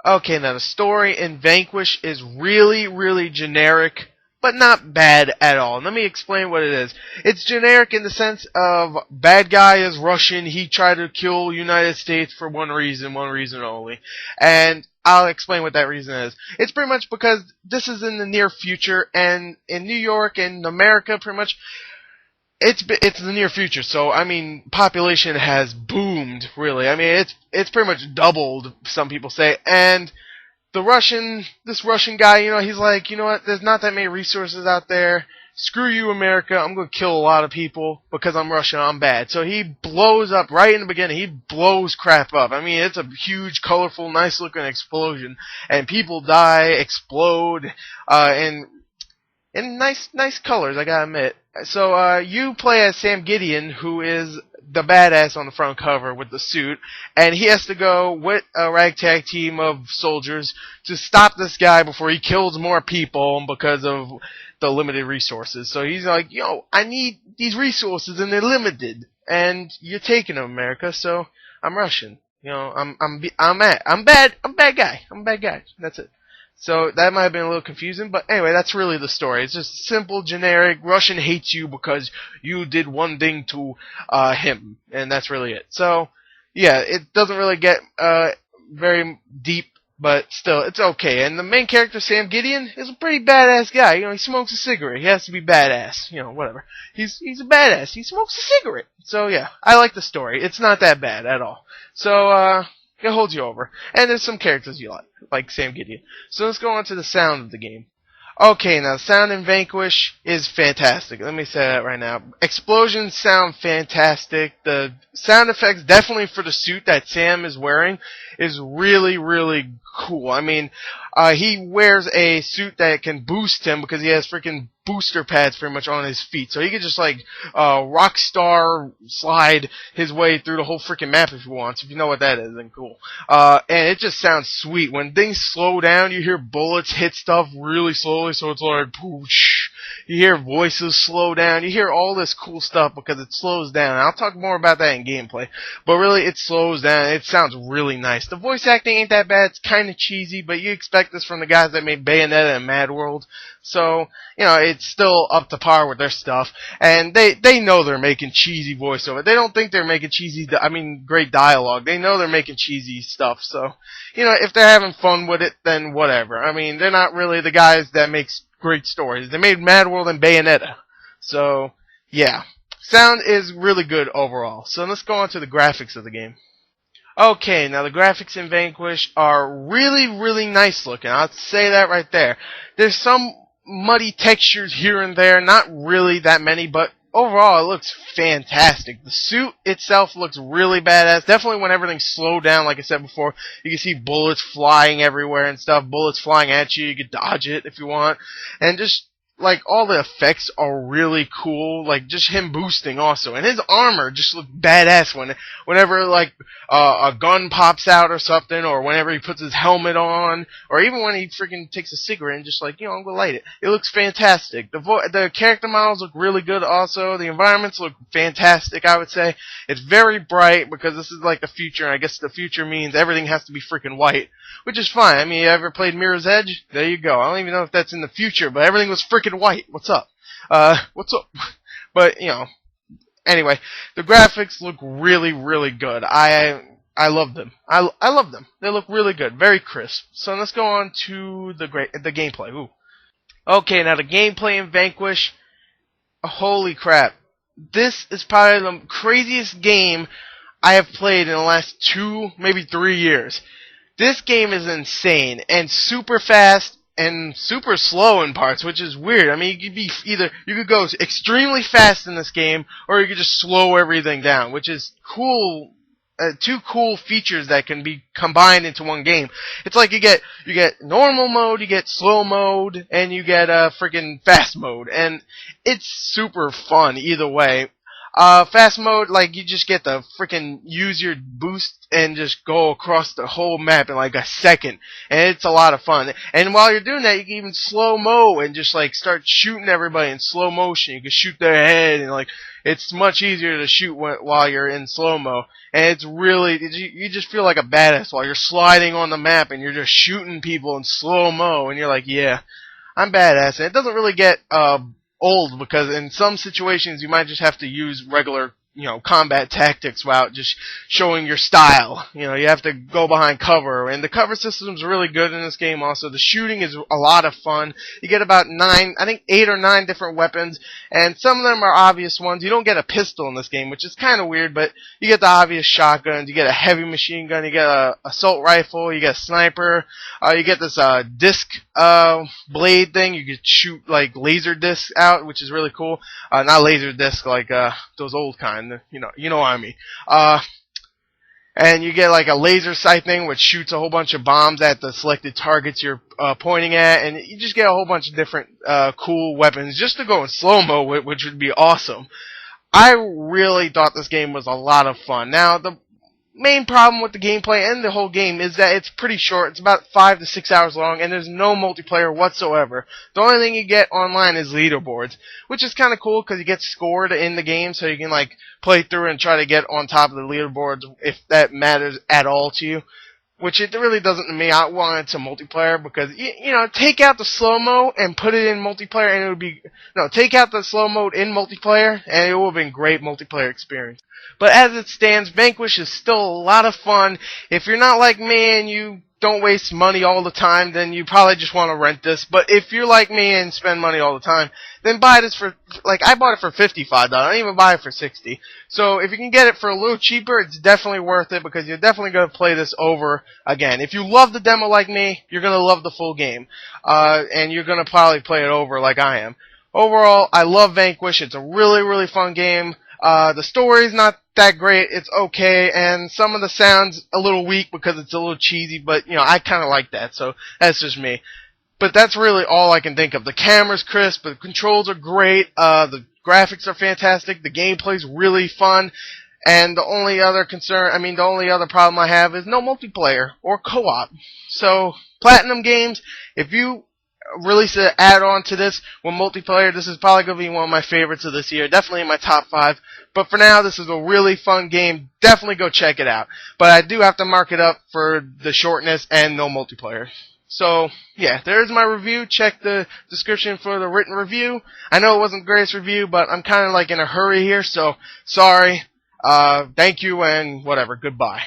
Okay, now the story in Vanquish is really, really generic, but not bad at all. Let me explain what it is. It's generic in the sense of bad guy is Russian, he tried to kill United States for one reason only. And I'll explain what that reason is. It's pretty much because this is in the near future, and in New York and America, pretty much, it's the near future, so I mean, population has boomed. Really, I mean, it's pretty much doubled. Some people say, and this Russian guy, he's like, you know what? There's not that many resources out there. Screw you, America. I'm gonna kill a lot of people because I'm Russian. I'm bad. So he blows up right in the beginning. He blows crap up. I mean, it's a huge, colorful, nice-looking explosion, and people die, explode, in nice colors, I gotta admit. So, you play as Sam Gideon, who is the badass on the front cover with the suit, and he has to go with a ragtag team of soldiers to stop this guy before he kills more people because of the limited resources. So he's like, I need these resources and they're limited, and you're taking them, America, so I'm Russian. I'm bad. I'm a bad guy. That's it. So that might have been a little confusing, but anyway, that's really the story. It's just simple, generic, Russian hates you because you did one thing to him, and that's really it. So, yeah, it doesn't really get very deep, but still, it's okay. And the main character, Sam Gideon, is a pretty badass guy. He smokes a cigarette. He has to be badass. Whatever. He's a badass. He smokes a cigarette. So, yeah, I like the story. It's not that bad at all. So, it holds you over. And there's some characters you like Sam Gideon. So let's go on to the sound of the game. Okay, now the sound in Vanquish is fantastic. Let me say that right now. Explosions sound fantastic. The sound effects, definitely for the suit that Sam is wearing, is really, really cool. I mean, he wears a suit that can boost him because he has freaking booster pads pretty much on his feet. So he could just rock star slide his way through the whole freaking map if he wants. If you know what that is, then cool. And it just sounds sweet. When things slow down, you hear bullets hit stuff really slowly, so it's like poosh. You hear voices slow down. You hear all this cool stuff because it slows down. I'll talk more about that in gameplay. But really, it slows down. It sounds really nice. The voice acting ain't that bad. It's kind of cheesy, but you expect this from the guys that made Bayonetta and Mad World. So, it's still up to par with their stuff. And they know they're making cheesy voiceover. They don't think they're making great dialogue. They know they're making cheesy stuff. So, if they're having fun with it, then whatever. I mean, they're not really the guys that makes great stories. They made Mad World and Bayonetta. So, yeah. Sound is really good overall. So let's go on to the graphics of the game. Okay, now the graphics in Vanquish are really, really nice looking. I'll say that right there. There's some muddy textures here and there, not really that many, but overall it looks fantastic. The suit itself looks really badass. Definitely when everything's slowed down, like I said before, you can see bullets flying everywhere and stuff, bullets flying at you, you can dodge it if you want, and just all the effects are really cool, just him boosting also, and his armor just looks badass whenever a gun pops out or something, or whenever he puts his helmet on, or even when he freaking takes a cigarette and just I'm gonna light it. It looks fantastic. The character models look really good also. The environments look fantastic, I would say. It's very bright because this is the future, and I guess the future means everything has to be freaking white, which is fine. I mean, you ever played Mirror's Edge? There you go. I don't even know if that's in the future, but everything was freaking white. What's up? What's up? But, anyway, the graphics look really, really good. I love them. I love them. They look really good. Very crisp. So let's go on to the gameplay. Ooh. Okay, now the gameplay in Vanquish, holy crap. This is probably the craziest game I have played in the last 2, maybe 3 years. This game is insane and super fast and super slow in parts, which is weird. I mean, you could go extremely fast in this game, or you could just slow everything down, which is cool. Two cool features that can be combined into one game. It's like you get normal mode, you get slow mode, and you get freaking fast mode, and it's super fun either way. Fast mode, like, you just get to freaking use your boost and just go across the whole map in like a second, and it's a lot of fun. And while you're doing that, you can even slow-mo and just like start shooting everybody in slow motion. You can shoot their head, and like, it's much easier to shoot while you're in slow-mo. And it's really, you just feel like a badass while you're sliding on the map and you're just shooting people in slow-mo, and you're like, yeah, I'm badass. And it doesn't really get old, because in some situations you might just have to use regular, combat tactics without just showing your style. You have to go behind cover, and the cover system is really good in this game also. The shooting is a lot of fun. You get about 8 or 9 different weapons, and some of them are obvious ones. You don't get a pistol in this game, which is kind of weird, but you get the obvious shotguns, you get a heavy machine gun, you get a assault rifle, you get a sniper, you get this disc blade thing. You can shoot like laser discs out, which is really cool. Not laser discs like those old kind. You know what I mean. And you get like a laser sight thing which shoots a whole bunch of bombs at the selected targets you're pointing at, and you just get a whole bunch of different cool weapons just to go in slow-mo, which would be awesome. I really thought this game was a lot of fun. Now, the main problem with the gameplay and the whole game is that it's pretty short. It's about 5 to 6 hours long, and there's no multiplayer whatsoever. The only thing you get online is leaderboards, which is kind of cool because you get scored in the game, so you can like play through and try to get on top of the leaderboards if that matters at all to you. Which it really doesn't to me. I want it to multiplayer because, take out the slow-mo and put it in multiplayer, and it would be, take out the slow mode in multiplayer, and it would have been great multiplayer experience. But as it stands, Vanquish is still a lot of fun. If you're not like me and you don't waste money all the time, then you probably just want to rent this. But if you're like me and spend money all the time, then buy this for, I bought it for $55. I didn't even buy it for $60. So if you can get it for a little cheaper, it's definitely worth it because you're definitely going to play this over again. If you love the demo like me, you're going to love the full game. And you're going to probably play it over like I am. Overall, I love Vanquish. It's a really, really fun game. The story's not that great. It's okay, and some of the sound's a little weak because it's a little cheesy, but, I kind of like that, so that's just me. But that's really all I can think of. The camera's crisp, the controls are great, the graphics are fantastic, the gameplay's really fun, and the only other problem I have is no multiplayer or co-op. So, Platinum Games, if you release an add-on to this with multiplayer, this is probably going to be one of my favorites of this year. Definitely in my top 5. But for now, this is a really fun game. Definitely go check it out. But I do have to mark it up for the shortness and no multiplayer. So, yeah, there's my review. Check the description for the written review. I know it wasn't the greatest review, but I'm kind of in a hurry here, so sorry. Thank you and whatever. Goodbye.